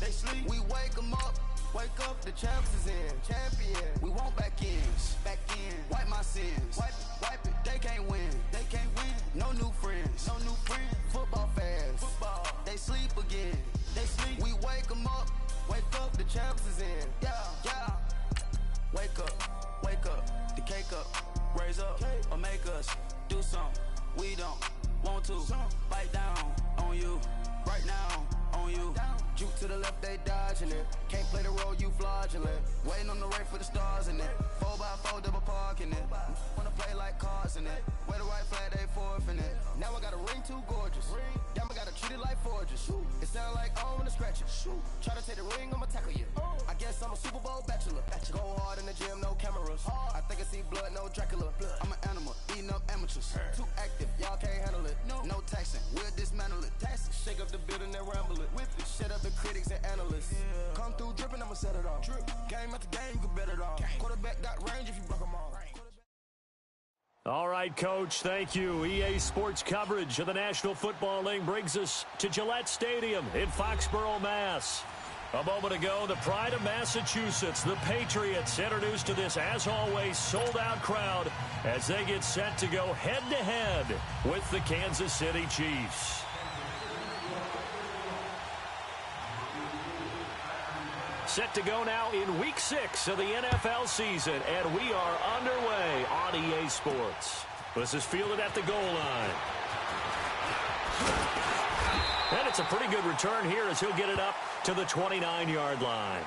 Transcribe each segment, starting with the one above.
They sleep, we wake them up. Wake up, the champs is in. Champion, we want back ends. Back in, wipe my sins. Wipe it, they can't win. They can't win. No new friends. No new friends. Football fans. Football, they sleep again. They sleep, we wake them up. Wake up, the champs is in. Yeah, yeah. Wake up, the cake up. Raise up, or make us do something we don't want to. Bite down on you, right now on you. Juke to the left, they dodging it. Can't play the role, you fraudulent. Waiting on the right for the stars in it. 4x4 double parking it. Wanna play like cars in it. Wear the white flag, they forfeiting it. Now I got a ring too gorgeous. Damn, I gotta treat it like forges. It sound like I wanna scratch it. Try to take the ring, I'ma tackle you. I guess I'm a Super Bowl bachelor. Go hard in the gym, no cameras. I think I see blood, no Dracula. I'm an animal, eating up amateurs. Too active, y'all can't handle it. No taxing, we'll dismantle it. Shake up the building and ramble it. Whip it, shut up the critics and analysts. Come through dripping, I'ma set it off. Game after game, you can bet it off. Quarterback got range if you broke them all. All right, Coach, thank you. EA Sports coverage of the National Football League brings us to Gillette Stadium in Foxborough, Mass. A moment ago, the pride of Massachusetts, the Patriots, introduced to this, as always, sold-out crowd as they get set to go head-to-head with the Kansas City Chiefs. Set to go now in Week 6 of the NFL season, and we are underway on EA Sports. This is fielded at the goal line. And it's a pretty good return here as he'll get it up to the 29-yard line.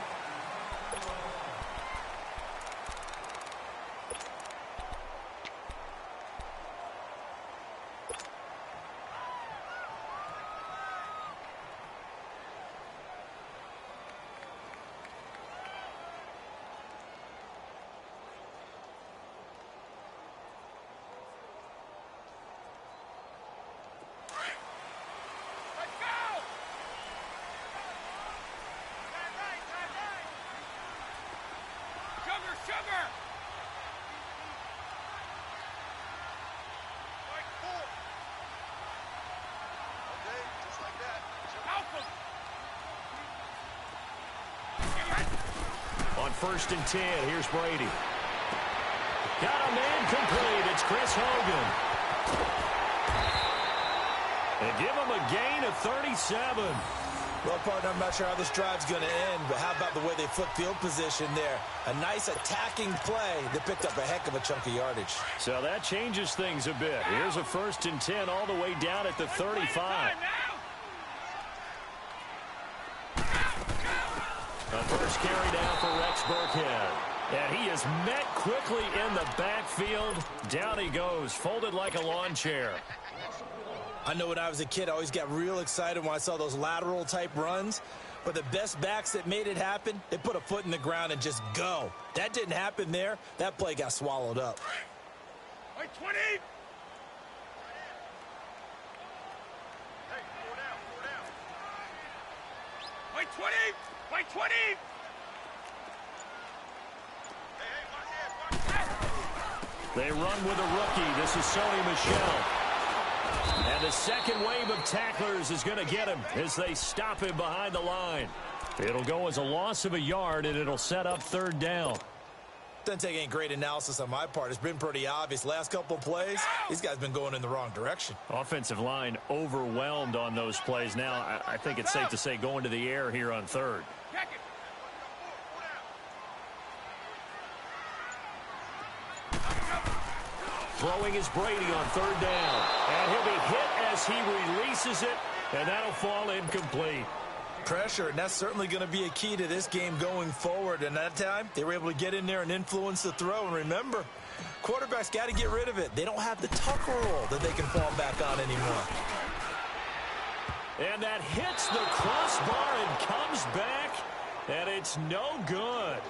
On 1st and 10, here's Brady. Got a man complete. It's Chris Hogan. They give him a gain of 37. Well, partner, I'm not sure how this drive's going to end, but how about the way they flipped field position there? A nice attacking play that picked up a heck of a chunk of yardage. So that changes things a bit. Here's a 1st and 10 all the way down at the 35. The first carry down for Rex Burkhead. And he is met quickly in the backfield. Down he goes, folded like a lawn chair. I know when I was a kid, I always got real excited when I saw those lateral-type runs. But the best backs that made it happen, they put a foot in the ground and just go. That didn't happen there. That play got swallowed up. Right 20! Hey, 4 down. Right 20! Right 20! They run with a rookie. This is Sony Michel. And the second wave of tacklers is going to get him as they stop him behind the line. It'll go as a loss of a yard, and it'll set up 3rd down. Doesn't take any great analysis on my part. It's been pretty obvious. Last couple of plays, these guys been going in the wrong direction. Offensive line overwhelmed on those plays. Now, I think it's safe to say going to the air here on 3rd. Throwing is Brady on 3rd down. And he'll be hit as he releases it, and that'll fall incomplete. Pressure, and that's certainly going to be a key to this game going forward. And that time, they were able to get in there and influence the throw. And remember, quarterbacks got to get rid of it. They don't have the tuck rule that they can fall back on anymore. And that hits the crossbar and comes back, and it's no good.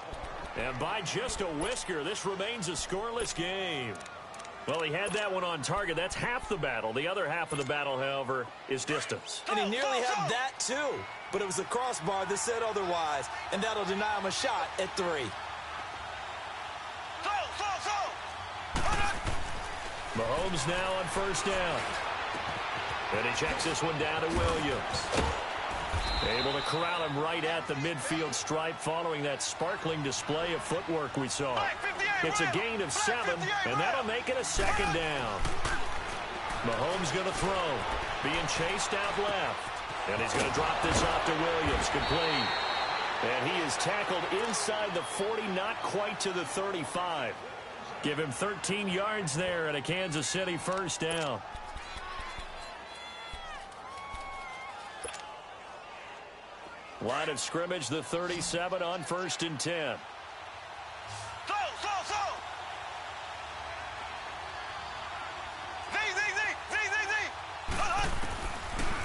And by just a whisker, this remains a scoreless game. Well, he had that one on target. That's half the battle. The other half of the battle, however, is distance. And he nearly had that, too. But it was the crossbar that said otherwise. And that'll deny him a shot at 3. Mahomes now on 1st down. And he checks this one down to Williams. Able to corral him right at the midfield stripe following that sparkling display of footwork we saw. It's a gain of 7, and that'll make it a 2nd down. Mahomes going to throw. Being chased out left. And he's going to drop this off to Williams. Complete. And he is tackled inside the 40, not quite to the 35. Give him 13 yards there and a Kansas City 1st down. Line of scrimmage, the 37 on 1st and 10.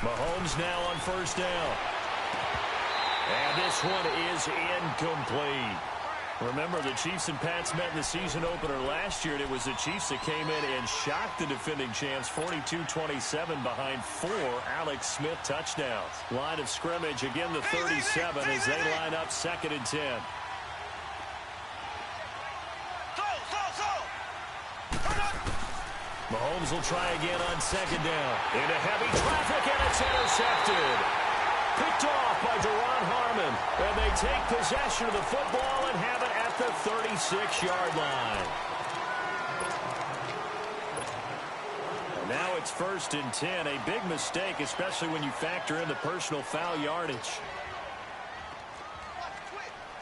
Mahomes now on 1st down. And this one is incomplete. Remember, the Chiefs and Pats met in the season opener last year, and it was the Chiefs that came in and shocked the defending champs 42-27 behind 4 Alex Smith touchdowns. Line of scrimmage, again the 37 as they line up 2nd and 10. Mahomes will try again on 2nd down. Into heavy traffic, and it's intercepted. Picked off by Deron Harmon. And they take possession of the football and have it at the 36-yard line. And now it's 1st and 10. A big mistake, especially when you factor in the personal foul yardage.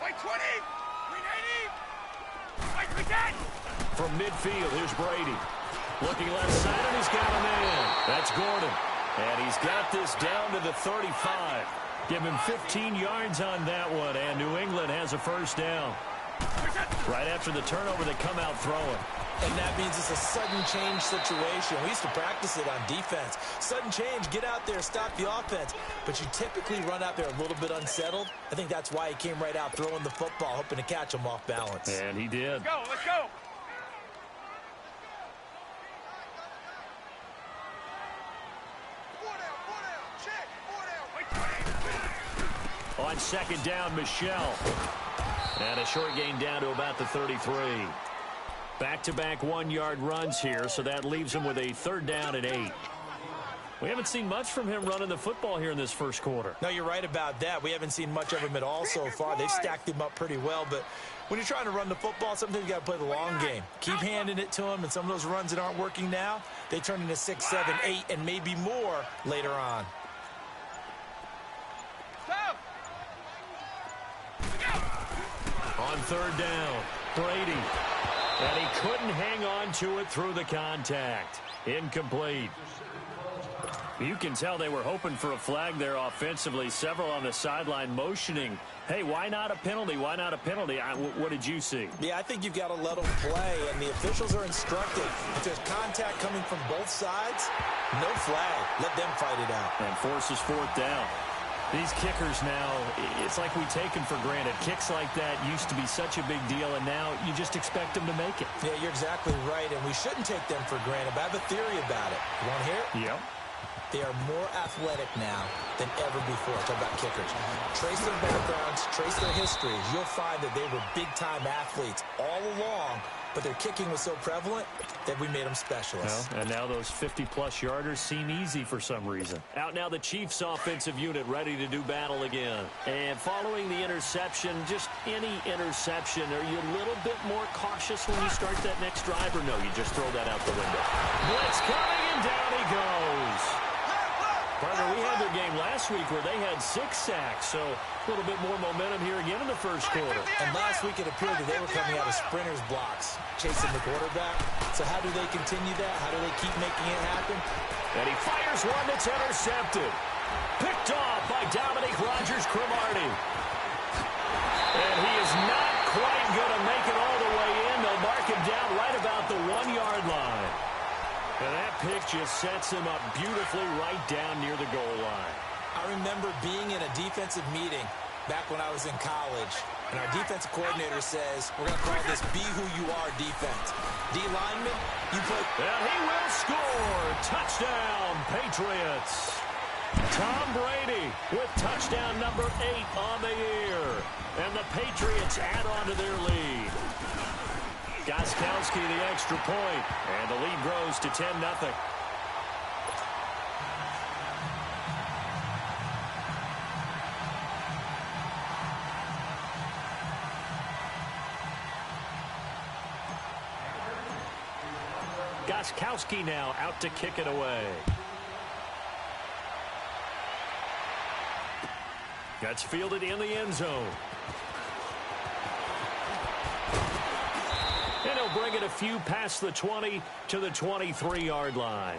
White 20! Green 80! White 10! From midfield, here's Brady. Looking left side, and he's got him in. That's Gordon. And he's got this down to the 35. Give him 15 yards on that one, and New England has a 1st down. Right after the turnover, they come out throwing. And that means it's a sudden change situation. We used to practice it on defense. Sudden change, get out there, stop the offense. But you typically run out there a little bit unsettled. I think that's why he came right out throwing the football, hoping to catch him off balance. And he did. Let's go! On 2nd down, Michelle. And a short gain down to about the 33. Back-to-back 1-yard runs here, so that leaves him with a 3rd down and 8. We haven't seen much from him running the football here in this 1st quarter. No, you're right about that. We haven't seen much of him at all so far. They've stacked him up pretty well, but when you're trying to run the football, sometimes you got to play the long game. Keep handing it to him, and some of those runs that aren't working now, they turn into 6, 7, 8, and maybe more later on. On 3rd down, Brady. And he couldn't hang on to it through the contact. Incomplete. You can tell they were hoping for a flag there offensively. Several on the sideline motioning, hey, why not a penalty? Why not a penalty? What did you see? Yeah, I think you've got to let them play, and the officials are instructed. If there's contact coming from both sides, no flag. Let them fight it out. And forces 4th down. These kickers now, it's like we take them for granted. Kicks like that used to be such a big deal, and now you just expect them to make it. Yeah, you're exactly right, and we shouldn't take them for granted, but I have a theory about it. You want to hear it? Yep. They are more athletic now than ever before. Talk about kickers. Trace their backgrounds, trace their histories. You'll find that they were big-time athletes all along, but their kicking was so prevalent that we made them specialists. Well, and now those 50-plus yarders seem easy for some reason. Out now the Chiefs offensive unit ready to do battle again. And following the interception, just any interception, are you a little bit more cautious when you start that next drive, or no, you just throw that out the window? Blitz coming, and down he goes. Partner, we had their game last week where they had 6 sacks, so a little bit more momentum here again in the 1st quarter. And last week it appeared that they were coming out of sprinters blocks, chasing the quarterback. So how do they continue that? How do they keep making it happen? And he fires one that's intercepted. Picked off by Dominique Rodgers-Cromartie. And he is not quite going to make it all the way in. They'll mark him down right about the 1-yard line. And that pick just sets him up beautifully right down near the goal line. I remember being in a defensive meeting back when I was in college, and our defensive coordinator says, we're going to call this Be Who You Are defense. D lineman, you put... And he will score. Touchdown, Patriots. Tom Brady with touchdown number 8 on the year. And the Patriots add on to their lead. Gostkowski the extra point, and the lead grows to 10-0. Gostkowski now out to kick it away. That's fielded in the end zone. And he'll bring it a few past the 20 to the 23-yard line.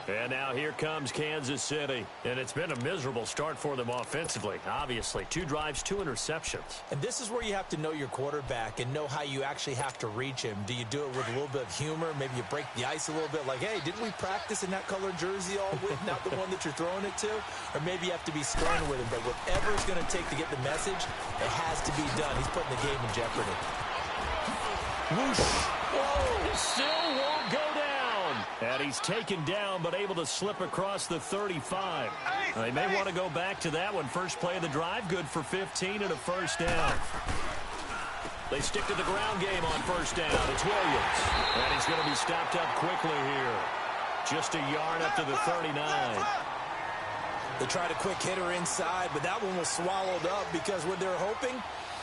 And now here comes Kansas City. And it's been a miserable start for them offensively, obviously. 2 drives, 2 interceptions. And this is where you have to know your quarterback and know how you actually have to reach him. Do you do it with a little bit of humor? Maybe you break the ice a little bit like, hey, didn't we practice in that colored jersey all week, not the one that you're throwing it to? Or maybe you have to be stern with him. But whatever it's going to take to get the message, it has to be done. He's putting the game in jeopardy. Whoosh. Whoa. Still won't go down. And he's taken down, but able to slip across the 35. They may want to go back to that one. First play of the drive, good for 15 and a first down. They stick to the ground game on first down. It's Williams. And he's going to be stopped up quickly here. Just a yard up to the 39. They tried a quick hitter inside, but that one was swallowed up because what they're hoping,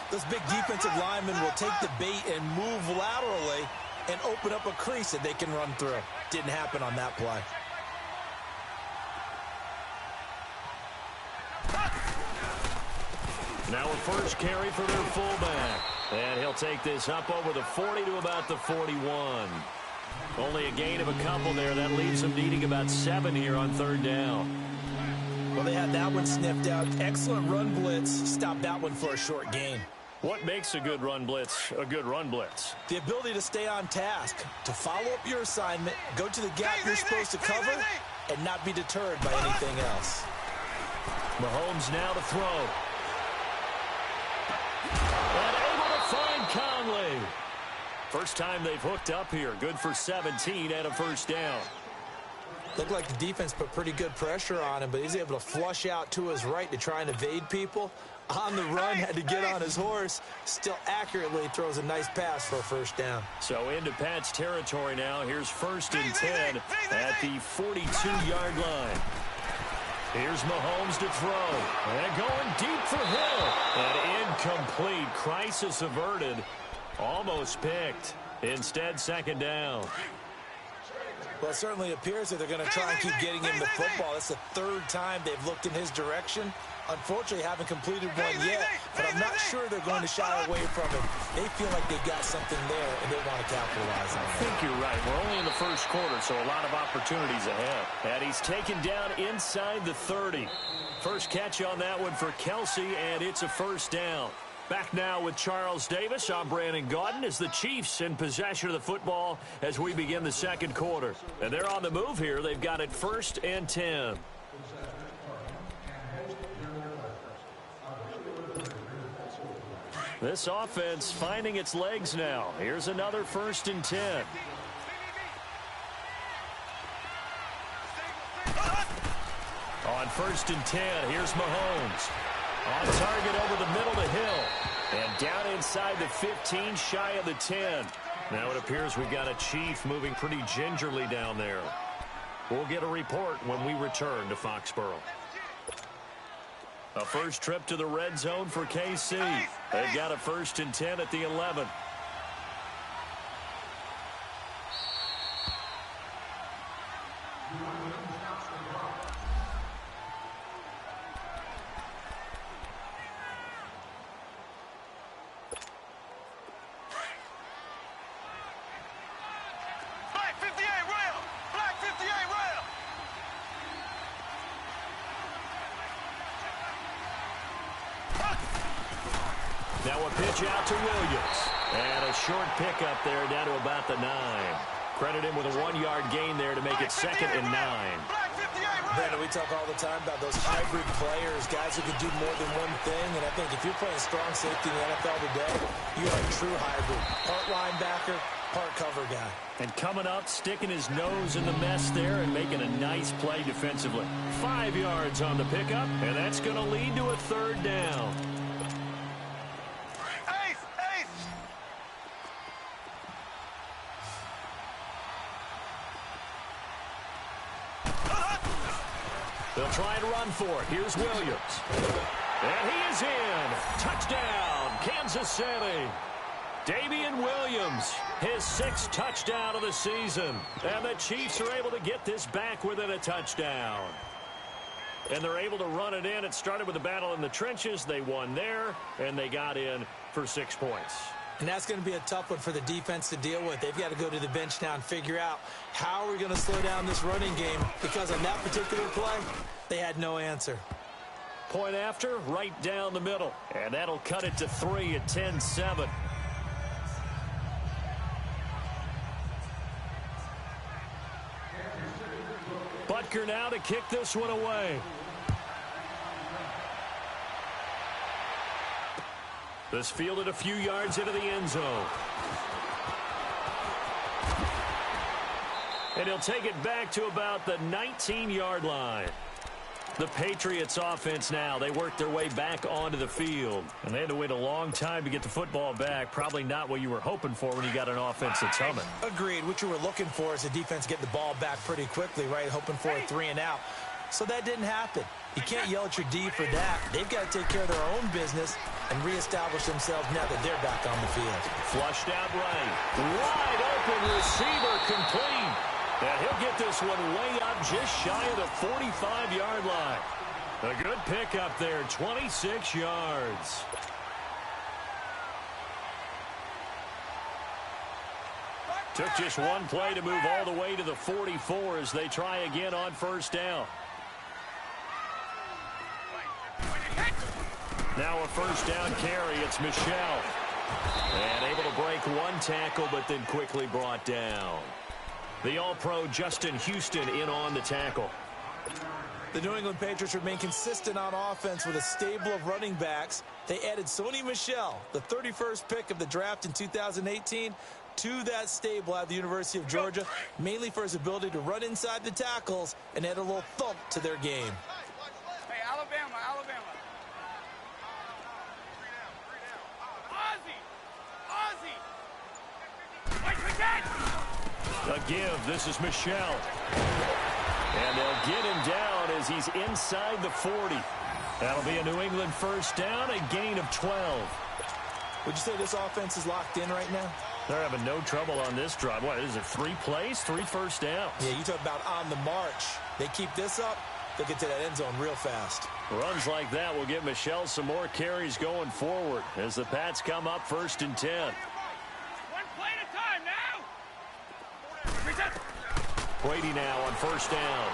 those big defensive linemen will take the bait and move laterally and open up a crease that they can run through. Didn't happen on that play. Now a first carry for their fullback. And he'll take this up over the 40 to about the 41. Only a gain of a couple there. That leaves them needing about 7 here on third down. Well, they had that one sniffed out. Excellent run blitz. Stopped that one for a short gain. What makes a good run blitz a good run blitz? The ability to stay on task, to follow up your assignment, go to the gap you're supposed to cover, and not be deterred by anything else. Mahomes now to throw. And able to find Conley. First time they've hooked up here. Good for 17 and a first down. Looked like the defense put pretty good pressure on him, but he's able to flush out to his right to try and evade people. On the run, had to get on his horse. Still accurately throws a nice pass for a first down. So into Pat's territory now. Here's first and 10 at the 42-yard line. Here's Mahomes to throw. And going deep for Hill. And incomplete. Crisis averted. Almost picked. Instead, second down. Well, it certainly appears that they're going to try and keep getting him the football. That's the 3rd time they've looked in his direction. Unfortunately, haven't completed one yet, but I'm not sure they're going to shy away from it. They feel like they've got something there, and they want to capitalize on it. I think you're right. We're only in the first quarter, so a lot of opportunities ahead. And he's taken down inside the 30. First catch on that one for Kelsey, and it's a first down. Back now with Charles Davis. I'm Brandon Gaudin as the Chiefs in possession of the football as we begin the second quarter. And they're on the move here. They've got it first and 10. This offense finding its legs now. Here's another first and 10. On first and 10, here's Mahomes. On target over the middle to Hill. And down inside the 15, shy of the 10. Now it appears we've got a Chief moving pretty gingerly down there. We'll get a report when we return to Foxborough. A first trip to the red zone for KC. They've got a first and 10 at the 11. Now a pitch out to Williams. And a short pickup there down to about the 9. Credit him with a 1-yard gain there to make it second and 9. Brandon, we talk all the time about those hybrid players, guys who can do more than one thing. And I think if you're playing strong safety in the NFL today, you are a true hybrid. Part linebacker, part cover guy. And coming up, sticking his nose in the mess there and making a nice play defensively. 5 yards on the pickup, and that's going to lead to a third down. They'll try and run for it. Here's Williams. And he is in. Touchdown, Kansas City. Damian Williams, his 6th touchdown of the season. And the Chiefs are able to get this back within a touchdown. And they're able to run it in. It started with a battle in the trenches. They won there, and they got in for 6 points. And that's going to be a tough one for the defense to deal with. They've got to go to the bench now and figure out how are we going to slow down this running game, because on that particular play, they had no answer. Point after, right down the middle. And that'll cut it to 3 at 10-7. Butker now to kick this one away. This fielded a few yards into the end zone. And he'll take it back to about the 19-yard line. The Patriots offense now, they worked their way back onto the field. And they had to wait a long time to get the football back. Probably not what you were hoping for when you got an offense that's humming. Agreed. What you were looking for is the defense getting the ball back pretty quickly, right? Hoping for a 3 and out. So that didn't happen. You can't yell at your D for that. They've got to take care of their own business and reestablish themselves now that they're back on the field. Flushed out right. Wide open receiver complete. And he'll get this one way up just shy of the 45-yard line. A good pickup there, 26 yards. Took just one play to move all the way to the 44 as they try again on first down. Now a first down carry. It's Michel. And able to break one tackle, but then quickly brought down. The All-Pro Justin Houston in on the tackle. The New England Patriots remain consistent on offense with a stable of running backs. They added Sony Michel, the 31st pick of the draft in 2018, to that stable at the University of Georgia, mainly for his ability to run inside the tackles and add a little thump to their game. Hey, Alabama. A give. This is Michel. And they'll get him down as he's inside the 40. That'll be a New England first down, a gain of 12. Would you say this offense is locked in right now? They're having no trouble on this drive. What is it, 3 plays, 3 first downs? Yeah, you talk about on the march. They keep this up, they'll get to that end zone real fast. Runs like that will give Michel some more carries going forward as the Pats come up 1st and 10. One play at a time now. Brady now on first down.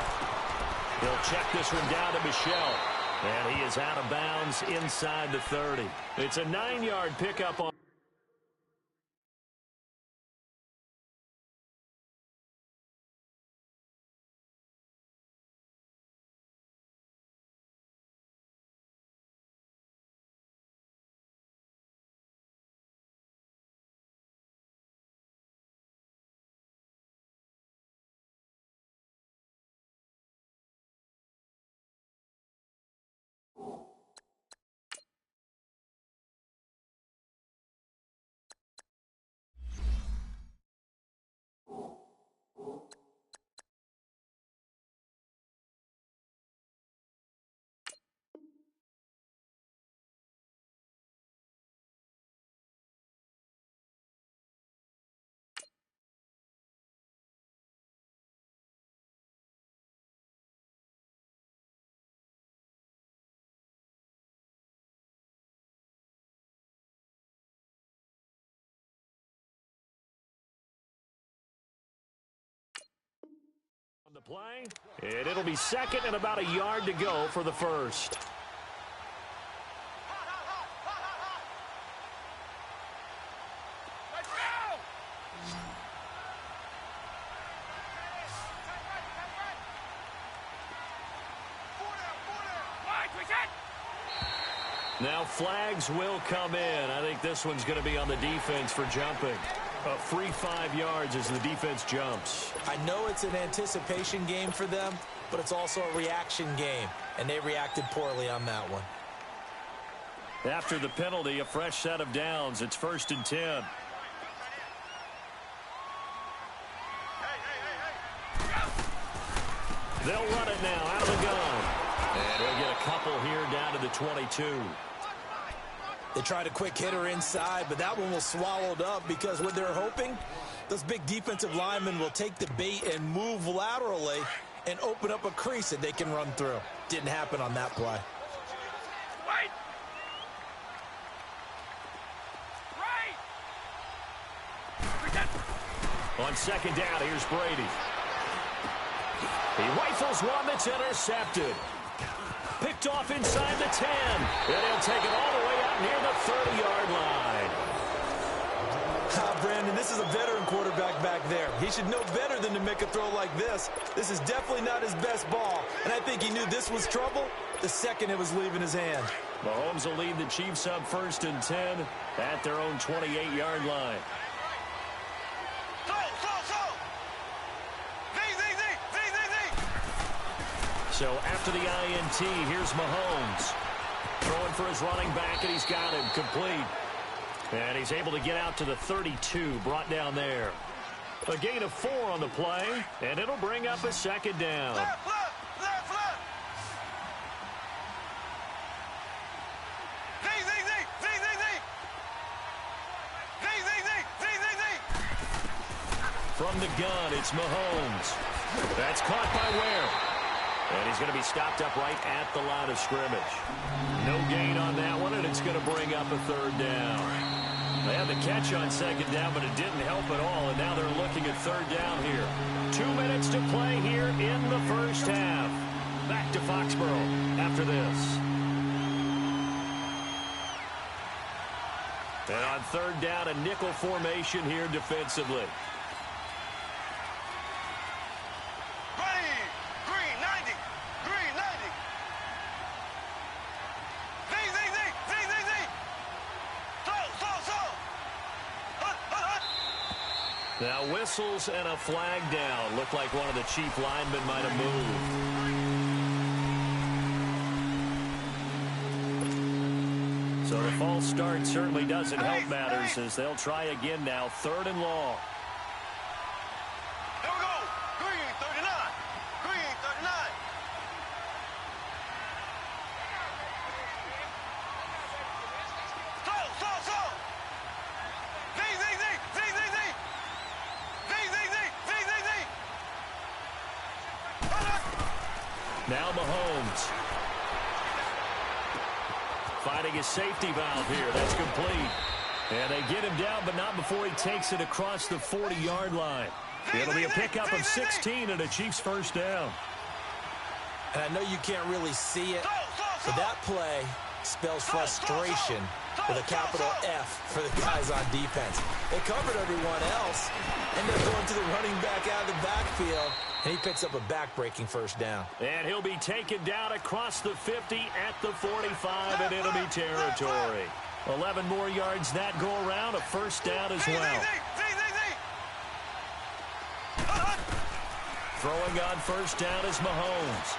He'll check this one down to Michel. And he is out of bounds inside the 30. It's a 9-yard pickup on. The play, and it'll be 2nd and about a yard to go for the first. Let's go! Now flags will come in. I think this one's going to be on the defense for jumping. A free 5 yards as the defense jumps. I know it's an anticipation game for them, but it's also a reaction game, and they reacted poorly on that one. After the penalty, a fresh set of downs. It's 1st and 10. They'll run it now out of the gun. And they'll get a couple here down to the 22. They tried a quick hitter inside, but that one was swallowed up because what they're hoping, those big defensive linemen will take the bait and move laterally and open up a crease that they can run through. Didn't happen on that play. Right. On second down, here's Brady. He rifles one that's intercepted. Picked off inside the 10. And he'll take it all the way out near the 30-yard line. Brandon, this is a veteran quarterback back there. He should know better than to make a throw like this. This is definitely not his best ball. And I think he knew this was trouble the second it was leaving his hand. Mahomes will lead the Chiefs up 1st and 10 at their own 28-yard line. So after the INT, here's Mahomes. Throwing for his running back, and he's got him complete. And he's able to get out to the 32, brought down there. A gain of 4 on the play, and it'll bring up a second down. Left. From the gun, it's Mahomes. That's caught by Ware. And he's going to be stopped up right at the line of scrimmage. No gain on that one, and it's going to bring up a 3rd down. They had the catch on 2nd down, but it didn't help at all, and now they're looking at 3rd down here. 2 minutes to play here in the first half. Back to Foxborough after this. And on 3rd down, a nickel formation here defensively. Now whistles and a flag down. Looked like one of the Chief linemen might have moved. So the false start certainly doesn't help matters as they'll try again now. 3rd and long. Here we go. Green 39. Green 39. Slow. Now Mahomes. Finding his safety valve here. That's complete. And they get him down, but not before he takes it across the 40-yard line. It'll be a pickup of 16 and a Chiefs 1st down. And I know you can't really see it, but that play spells frustration with a capital F for the guys on defense. They covered everyone else, and they're going to the running back out of the backfield, and he picks up a back-breaking 1st down. And he'll be taken down across the 50 at the 45 in enemy territory. 11 more yards that go around, a 1st down as well. Throwing on 1st down is Mahomes.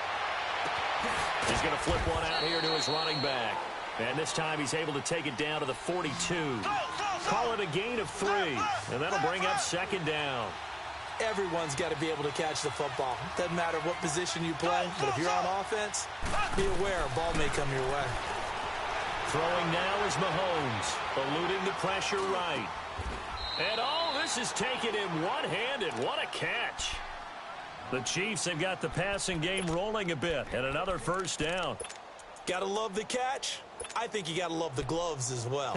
He's going to flip one out here to his running back. And this time he's able to take it down to the 42. Call it a gain of 3. And that'll bring up 2nd down. Everyone's got to be able to catch the football. Doesn't matter what position you play, but if you're on offense, be aware a ball may come your way. Throwing now is Mahomes, eluding the pressure right. And this is taken in one-handed. What a catch. The Chiefs have got the passing game rolling a bit, and another 1st down. Gotta love the catch. I think you gotta love the gloves as well.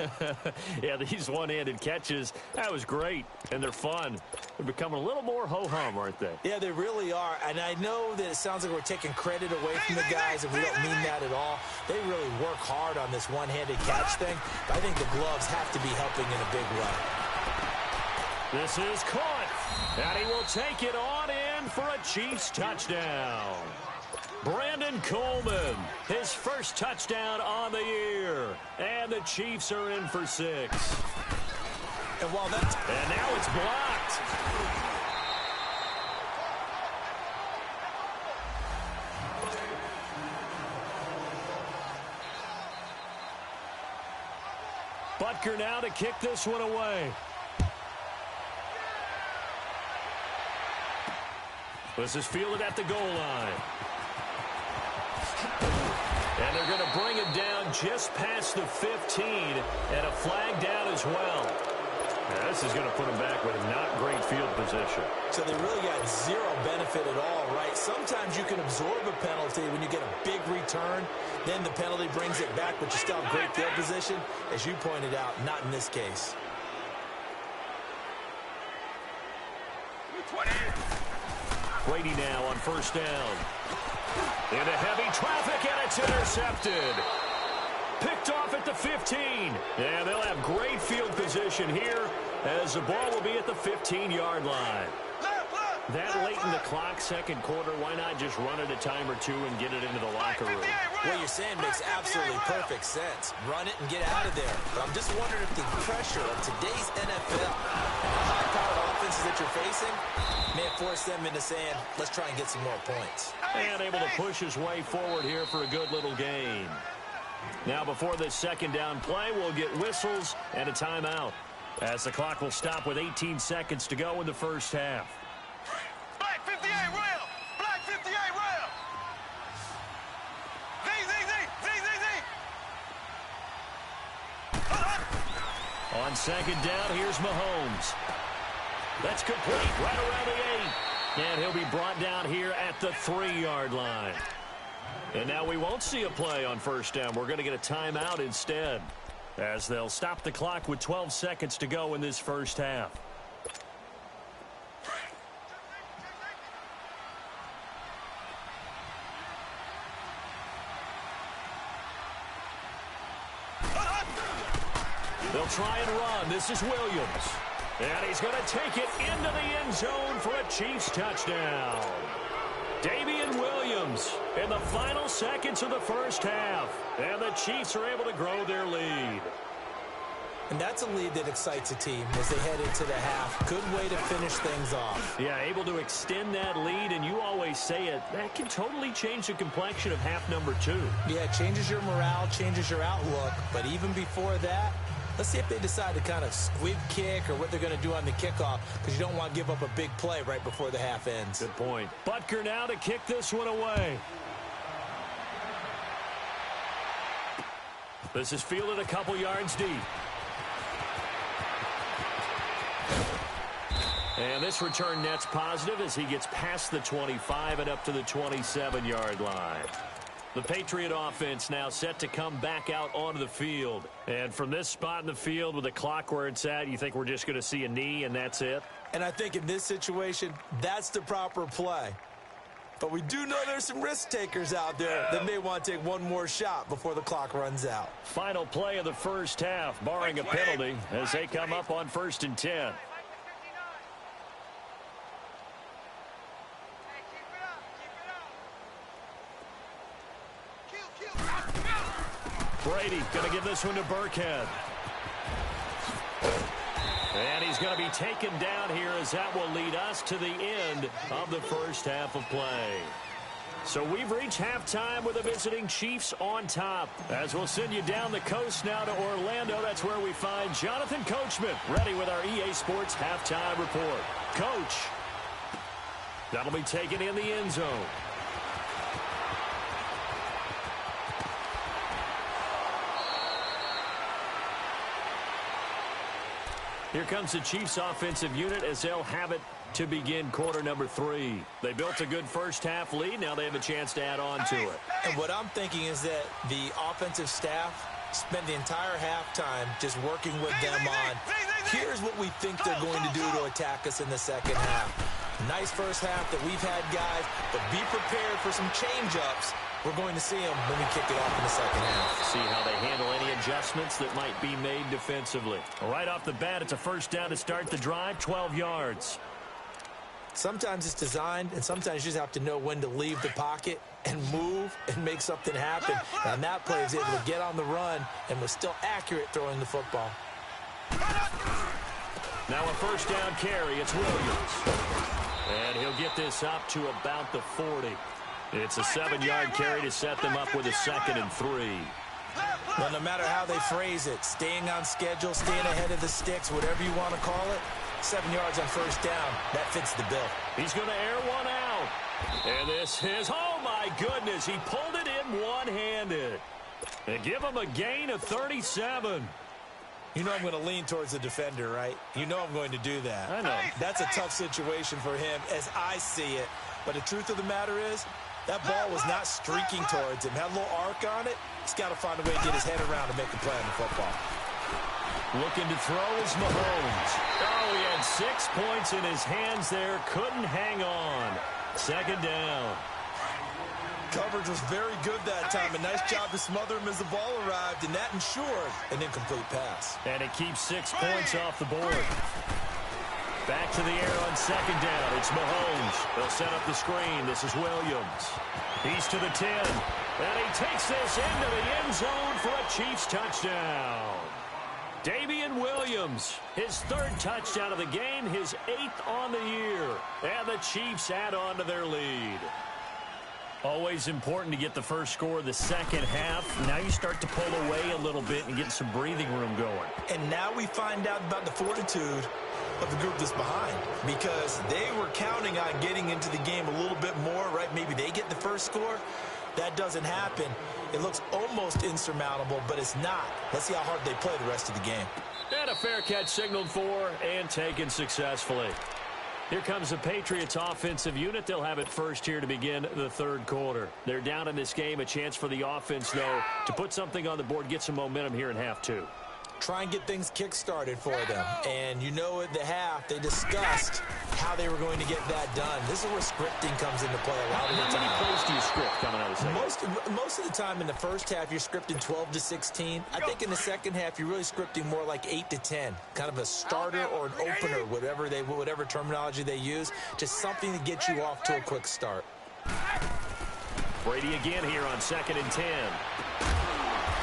Yeah, these one-handed catches, that was great, and they're fun. They're becoming a little more ho-hum, aren't they? Yeah, they really are, and I know that it sounds like we're taking credit away from the guys, and we don't mean that at all. They really work hard on this one-handed catch thing, but I think the gloves have to be helping in a big way. This is caught, and he will take it on in for a Chiefs touchdown. Brandon Coleman, his 1st touchdown on the year. And the Chiefs are in for 6. And now it's blocked. Butker now to kick this one away. This is fielded at the goal line. And they're going to bring him down just past the 15, and a flag down as well. Now, this is going to put them back with not great field position. So they really got zero benefit at all, right? Sometimes you can absorb a penalty when you get a big return. Then the penalty brings it back, but you still have great field position. As you pointed out, not in this case. 20. Brady now on first down. Into heavy traffic, and it's intercepted. Picked off at the 15. Yeah, they'll have great field position here as the ball will be at the 15-yard line. That late in the clock, second quarter, why not just run it a time or two and get it into the locker room? What you're saying makes absolutely perfect sense. Run it and get out of there. But I'm just wondering if the pressure of today's NFL and the high-powered offenses that you're facing may have forced them into saying, let's try and get some more points. And able to push his way forward here for a good little gain. Now, before this second down play, we'll get whistles and a timeout, as the clock will stop with 18 seconds to go in the first half. Black 58 rail. Black 58 rail. Z. On second down, here's Mahomes. That's complete right around the 8. And he'll be brought down here at the 3-yard line. And now we won't see a play on first down. We're going to get a timeout instead, as they'll stop the clock with 12 seconds to go in this first half. They'll try and run. This is Williams. And he's going to take it into the end zone for a Chiefs touchdown. Damian Williams in the final seconds of the first half. And the Chiefs are able to grow their lead. And that's a lead that excites a team as they head into the half. Good way to finish things off. Yeah, able to extend that lead, and you always say it, that can totally change the complexion of half number 2. Yeah, it changes your morale, changes your outlook. But even before that, let's see if they decide to kind of squib kick or what they're going to do on the kickoff, because you don't want to give up a big play right before the half ends. Good point. Butker now to kick this one away. This is fielded a couple yards deep. And this return net's positive as he gets past the 25 and up to the 27-yard line. The Patriot offense now set to come back out onto the field. And from this spot in the field with the clock where it's at, you think we're just going to see a knee and that's it? And I think in this situation, that's the proper play. But we do know there's some risk takers out there that may want to take one more shot before the clock runs out. Final play of the first half, barring a penalty, as they come up on 1st and 10. Brady going to give this one to Burkhead. And he's going to be taken down here as that will lead us to the end of the first half of play. So we've reached halftime with the visiting Chiefs on top. As we'll send you down the coast now to Orlando, that's where we find Jonathan Coachman ready with our EA Sports halftime report. Coach, that'll be taken in the end zone. Here comes the Chiefs offensive unit as they'll have it to begin quarter number 3. They built a good first half lead. Now they have a chance to add on to it. And what I'm thinking is that the offensive staff spend the entire halftime just working with them on, here's what we think they're going to do to attack us in the second half. Nice first half that we've had, guys, but be prepared for some change-ups. We're going to see them when we kick it off in the second half. See how they handle any adjustments that might be made defensively. Right off the bat, it's a first down to start the drive, 12 yards. Sometimes it's designed, and sometimes you just have to know when to leave the pocket and move and make something happen. And that play is able to get on the run and was still accurate throwing the football. Now a first down carry, it's Williams. And he'll get this up to about the 40. It's a 7-yard carry to set them up with a 2nd and 3. Well, no matter how they phrase it, staying on schedule, staying ahead of the sticks, whatever you want to call it, 7 yards on first down, that fits the bill. He's going to air one out. And this is, oh my goodness, he pulled it in one-handed. They give him a gain of 37. You know I'm going to lean towards the defender, right? You know I'm going to do that. I know. That's a tough situation for him as I see it. But the truth of the matter is, that ball was not streaking towards him. Had a little arc on it. He's got to find a way to get his head around to make a play on the football. Looking to throw is Mahomes. Oh, he had 6 points in his hands there. Couldn't hang on. Second down. Coverage was very good that time. A nice job to smother him as the ball arrived, and that ensured an incomplete pass. And it keeps 6 points off the board. Back to the air on second down. It's Mahomes. They'll set up the screen. This is Williams. He's to the 10. And he takes this into the end zone for a Chiefs touchdown. Damian Williams, his 3rd touchdown of the game, his 8th on the year. And the Chiefs add on to their lead. Always important to get the first score of the second half. Now you start to pull away a little bit and get some breathing room going. And now we find out about the fortitude of the group that's behind, because they were counting on getting into the game a little bit more, right? Maybe they get the first score. That doesn't happen. It looks almost insurmountable, but it's not. Let's see how hard they play the rest of the game. And a fair catch signaled for and taken successfully. Here comes the Patriots offensive unit. They'll have it first here to begin the 3rd quarter. They're down in this game. A chance for the offense, though, to put something on the board, get some momentum here in half 2. Try and get things kick-started for them. And you know at the half, they discussed how they were going to get that done. This is where scripting comes into play a lot of the time. How many plays do you script coming out of the second? Most of the time in the first half, you're scripting 12 to 16. I think in the second half, you're really scripting more like 8 to 10. Kind of a starter or an opener, whatever terminology they use. Just something to get you off to a quick start. Brady again here on 2nd and 10.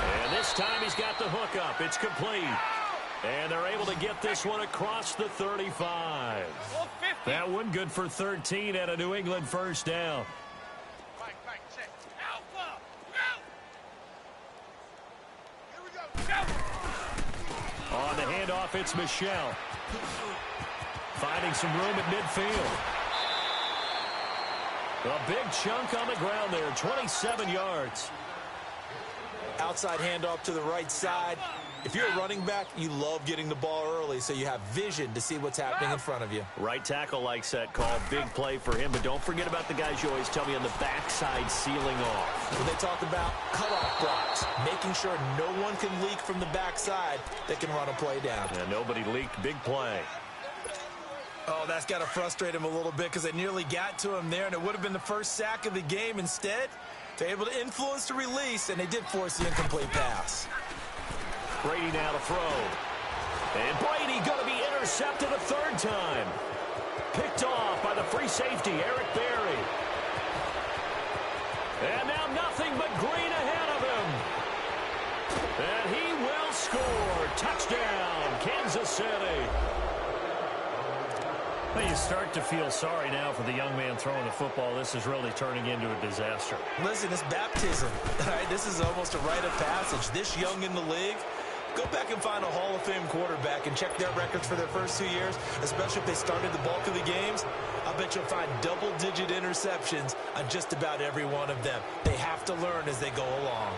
And this time he's got the hook up. It's complete. And they're able to get this one across the 35. That one good for 13 and a New England first down. On the handoff, it's Michelle. Finding some room at midfield. A big chunk on the ground there, 27 yards. Outside handoff to the right side. If you're a running back, you love getting the ball early so you have vision to see what's happening in front of you. Right tackle likes that call. Big play for him, but don't forget about the guys you always tell me on the backside sealing off. When they talk about cutoff blocks, making sure no one can leak from the backside that can run a play down. Yeah, nobody leaked. Big play. Oh, that's got to frustrate him a little bit because they nearly got to him there, and it would have been the first sack of the game. Instead, they're able to influence the release, and they did force the incomplete pass. Brady now to throw. And Brady going to be intercepted a 3rd time. Picked off by the free safety, Eric Berry. And now nothing but green ahead of him. And he will score. Touchdown, Kansas City. Well, you start to feel sorry now for the young man throwing the football. This is really turning into a disaster. Listen, it's baptism. All right, this is almost a rite of passage. This young in the league, go back and find a Hall of Fame quarterback and check their records for their first 2 years, especially if they started the bulk of the games. I bet you'll find double-digit interceptions on just about every one of them. They have to learn as they go along.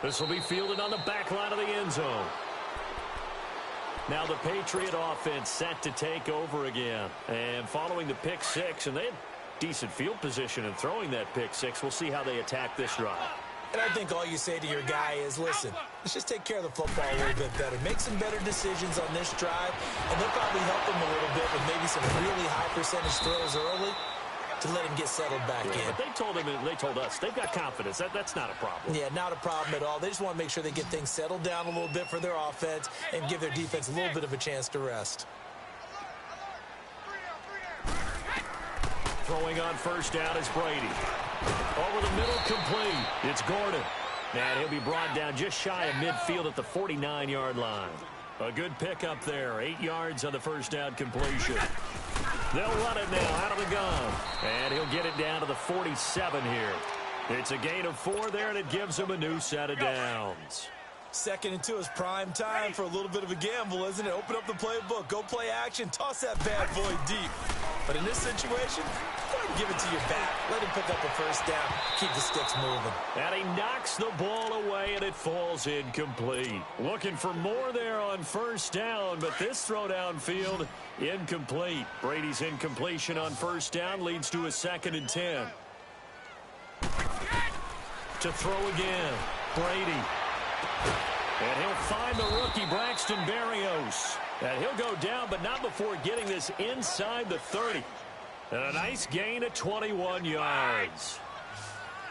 This will be fielded on the back line of the end zone. Now the Patriot offense set to take over again. And following the pick 6, and they had decent field position in throwing that pick 6. We'll see how they attack this drive. And I think all you say to your guy is, listen, let's just take care of the football a little bit better. Make some better decisions on this drive, and they'll probably help him a little bit with maybe some really high percentage throws early to let him get settled back in. But they told us they've got confidence. That's not a problem. Yeah, not a problem at all. They just want to make sure they get things settled down a little bit for their offense and give their defense a little bit of a chance to rest. Throwing on first down is Brady. Over the middle, complete. It's Gordon. And he'll be brought down just shy of midfield at the 49-yard line. A good pickup there. 8 yards on the first down completion. They'll run it now out of the gun. And he'll get it down to the 47 here. It's a gain of 4 there, and it gives him a new set of downs. 2nd and 2 is prime time for a little bit of a gamble, isn't it? Open up the playbook, go play action, toss that bad boy deep. But in this situation, Give it to your back. Let him pick up a first down. Keep the sticks moving. And he knocks the ball away, and it falls incomplete. Looking for more there on first down, but this throw downfield, incomplete. Brady's incompletion on first down leads to a 2nd and 10. To throw again, Brady. And he'll find the rookie, Braxton Berrios. And he'll go down, but not before getting this inside the 30. And a nice gain of 21 yards.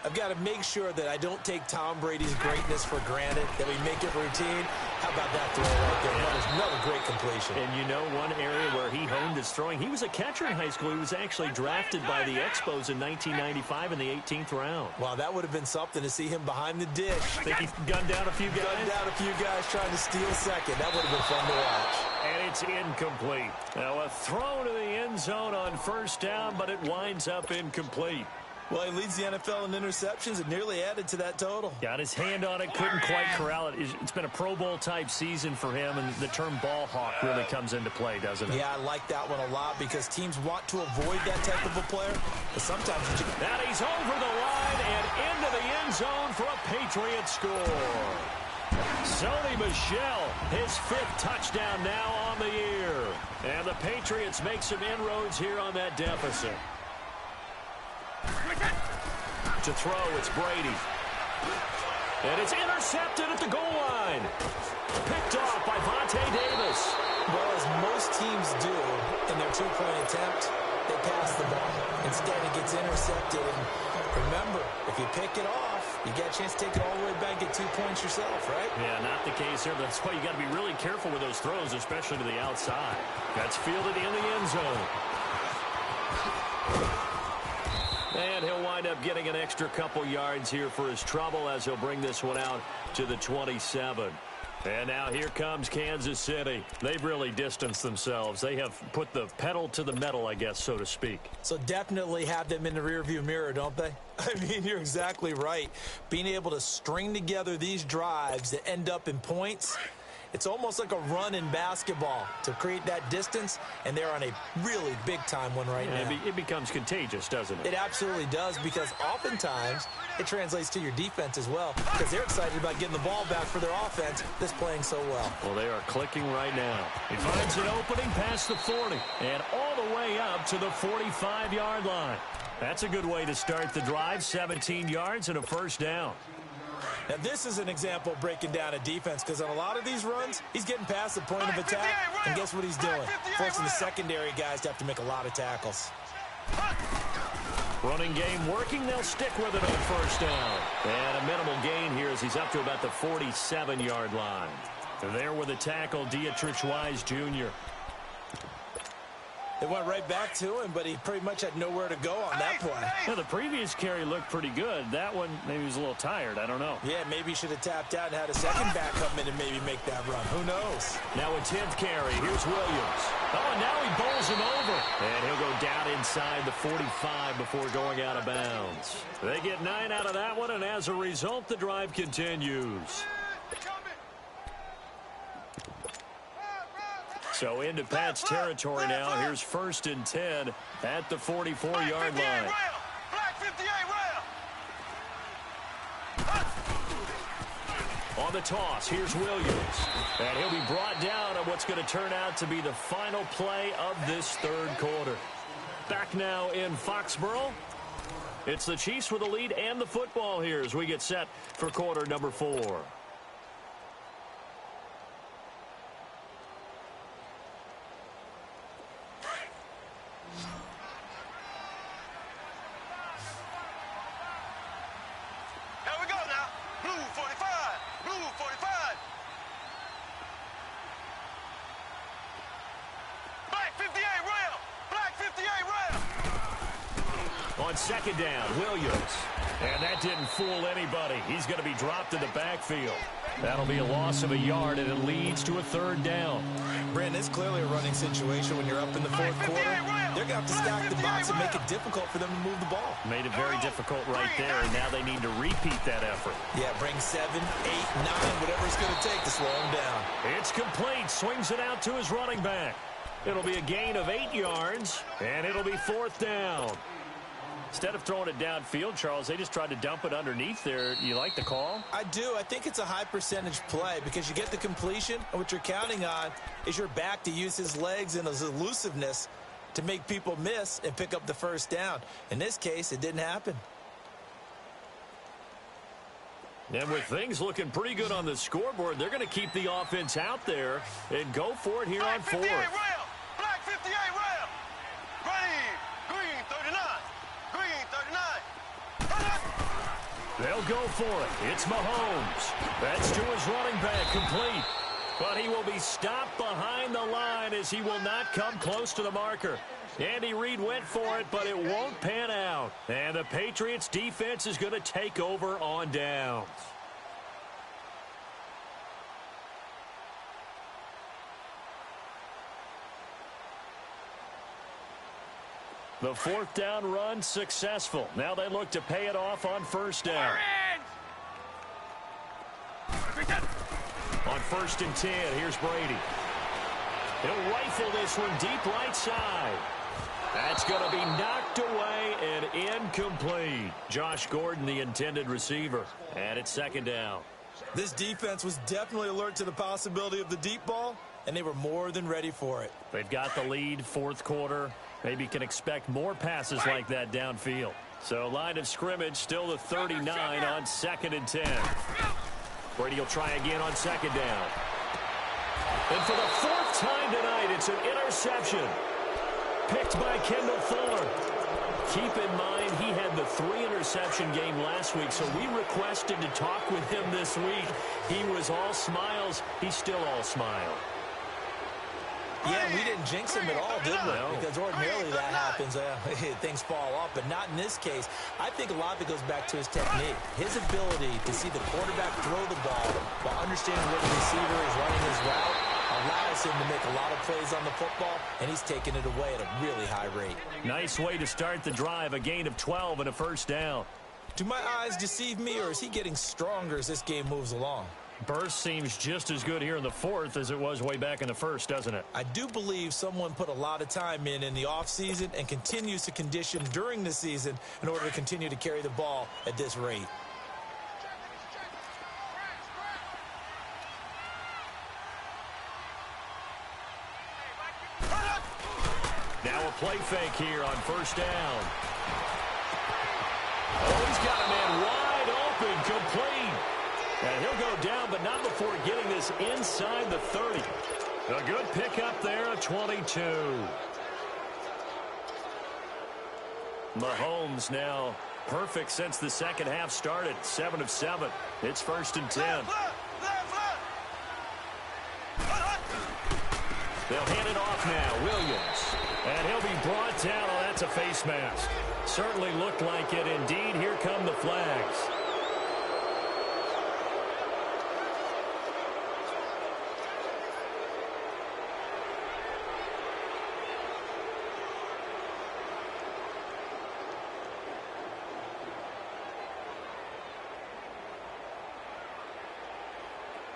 I've got to make sure that I don't take Tom Brady's greatness for granted, that we make it routine. How about that throw right there? Another great completion. And you know one area where he honed his throwing, he was a catcher in high school. He was actually drafted by the Expos in 1995 in the 18th round. Wow, that would have been something to see him behind the dish. Think he gunned down a few guys? Gunned down a few guys trying to steal second. That would have been fun to watch. And it's incomplete. Now a throw to the end zone on first down, but it winds up incomplete. Well, he leads the NFL in interceptions and nearly added to that total. Got his hand on it, couldn't quite corral it. It's been a Pro Bowl-type season for him, and the term ball hawk really comes into play, doesn't it? Yeah, I like that one a lot because teams want to avoid that type of a player, but sometimes you just... Now he's over the line and into the end zone for a Patriot score. Sony Michel, his 5th touchdown now on the year. And the Patriots make some inroads here on that deficit. To throw, it's Brady. And it's intercepted at the goal line. Picked off by Vontae Davis. Well, as most teams do in their two-point attempt, they pass the ball. Instead, it gets intercepted. And remember, if you pick it off, you get a chance to take it all the way back and get 2 points yourself, right? Yeah, not the case here. That's why you got to be really careful with those throws, especially to the outside. That's fielded in the end zone. And he'll wind up getting an extra couple yards here for his trouble as he'll bring this one out to the 27. And now here comes Kansas City. They've really distanced themselves. They have put the pedal to the metal, I guess, so to speak. So definitely have them in the rearview mirror, don't they? I mean, you're exactly right. Being able to string together these drives that end up in points, it's almost like a run in basketball to create that distance, and they're on a really big-time one right now. It becomes contagious, doesn't it? It absolutely does, because oftentimes it translates to your defense as well, because they're excited about getting the ball back for their offense that's playing so well. Well, they are clicking right now. He finds an opening past the 40 and all the way up to the 45-yard line. That's a good way to start the drive, 17 yards and a first down. Now, this is an example of breaking down a defense, because on a lot of these runs, he's getting past the point of attack, and guess what he's doing? Forcing the secondary guys to have to make a lot of tackles. Running game working. They'll stick with it on first down. And a minimal gain here as he's up to about the 47-yard line. There with a tackle, Dietrich Wise Jr. They went right back to him, but he pretty much had nowhere to go on that play. Yeah, the previous carry looked pretty good. That one, maybe he was a little tired. I don't know. Yeah, maybe he should have tapped out and had a second back come in and maybe make that run. Who knows? Now a 10th carry. Here's Williams. Oh, and now he bowls him over. And he'll go down inside the 45 before going out of bounds. They get 9 out of that one, and as a result, the drive continues. So into Pat's territory now. Here's 1st and 10 at the 44-yard line. On the toss, here's Williams. And he'll be brought down on what's going to turn out to be the final play of this third quarter. Back now in Foxborough. It's the Chiefs with the lead and the football here as we get set for quarter number 4. On second down, Williams. And that didn't fool anybody. He's going to be dropped in the backfield. That'll be a loss of a yard, and it leads to a third down. Brandon, it's clearly a running situation when you're up in the fourth quarter. They're going to have to stack the box and make it difficult for them to move the ball. Made it very difficult right there, and now they need to repeat that effort. Yeah, bring 7, 8, 9, whatever it's going to take to slow him down. It's complete. Swings it out to his running back. It'll be a gain of 8 yards, and it'll be 4th down. Instead of throwing it downfield, Charles, they just tried to dump it underneath there. You like the call? I do. I think it's a high percentage play because you get the completion, and what you're counting on is your back to use his legs and his elusiveness to make people miss and pick up the first down. In this case, it didn't happen. And with things looking pretty good on the scoreboard, they're going to keep the offense out there and go for it here on fourth. Black 58 rail. Green 39. Green 39. They'll go for it. It's Mahomes. That's to his running back, complete. But he will be stopped behind the line as he will not come close to the marker. Andy Reid went for it, but it won't pan out. And the Patriots defense is going to take over on downs. The fourth down run successful. Now they look to pay it off on first down. On 1st and 10, here's Brady. He'll rifle this one deep right side. That's going to be knocked away and incomplete. Josh Gordon, the intended receiver. And it's 2nd down. This defense was definitely alert to the possibility of the deep ball, and they were more than ready for it. They've got the lead, 4th quarter. Maybe can expect more passes like that downfield. So line of scrimmage still the 39 on 2nd and 10. Brady will try again on 2nd down. And for the 4th time tonight, it's an interception. Picked by Kendall Fuller. Keep in mind, he had the 3-interception game last week, so we requested to talk with him this week. He was all smiles. He's still all smile. Yeah, we didn't jinx him at all, did we? No. Because ordinarily that happens. Things fall off, but not in this case. I think a lot of it goes back to his technique. His ability to see the quarterback throw the ball while understanding what the receiver is running his route allows him to make a lot of plays on the football, and he's taking it away at a really high rate. Nice way to start the drive, a gain of 12 and a first down. Do my eyes deceive me, or is he getting stronger as this game moves along? Burst seems just as good here in the 4th as it was way back in the 1st, doesn't it? I do believe someone put a lot of time in the offseason and continues to condition during the season in order to continue to carry the ball at this rate. Now a play fake here on 1st down. Oh, he's got a man wide open, complete. And he'll go down, but not before getting this inside the 30. A good pickup there, a 22. Mahomes now perfect since the second half started. 7 of 7. It's 1st and 10. They'll hand it off now. Williams. And he'll be brought down. Oh, that's a face mask. Certainly looked like it. Indeed, here come the flags.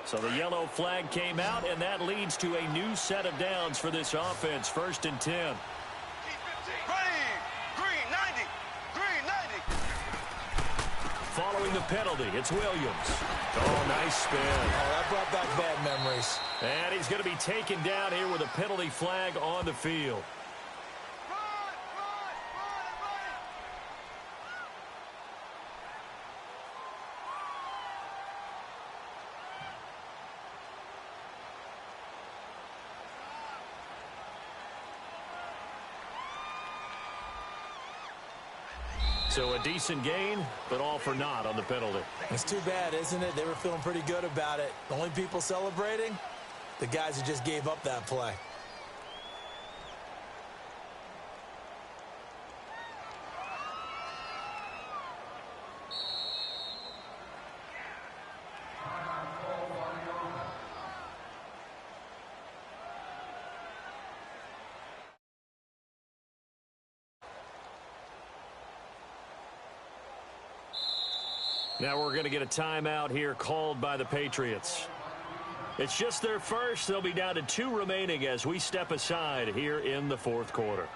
So the yellow flag came out, and that leads to a new set of downs for this offense. 1st and 10. Green 90. Green 90. Following the penalty, it's Williams. Oh, nice spin. Oh, that brought back bad memories. And he's going to be taken down here with a penalty flag on the field. So a decent gain, but all for naught on the penalty. It's too bad, isn't it? They were feeling pretty good about it. The only people celebrating, the guys who just gave up that play. Now we're going to get a timeout here called by the Patriots. It's just their first. They'll be down to 2 remaining as we step aside here in the 4th quarter.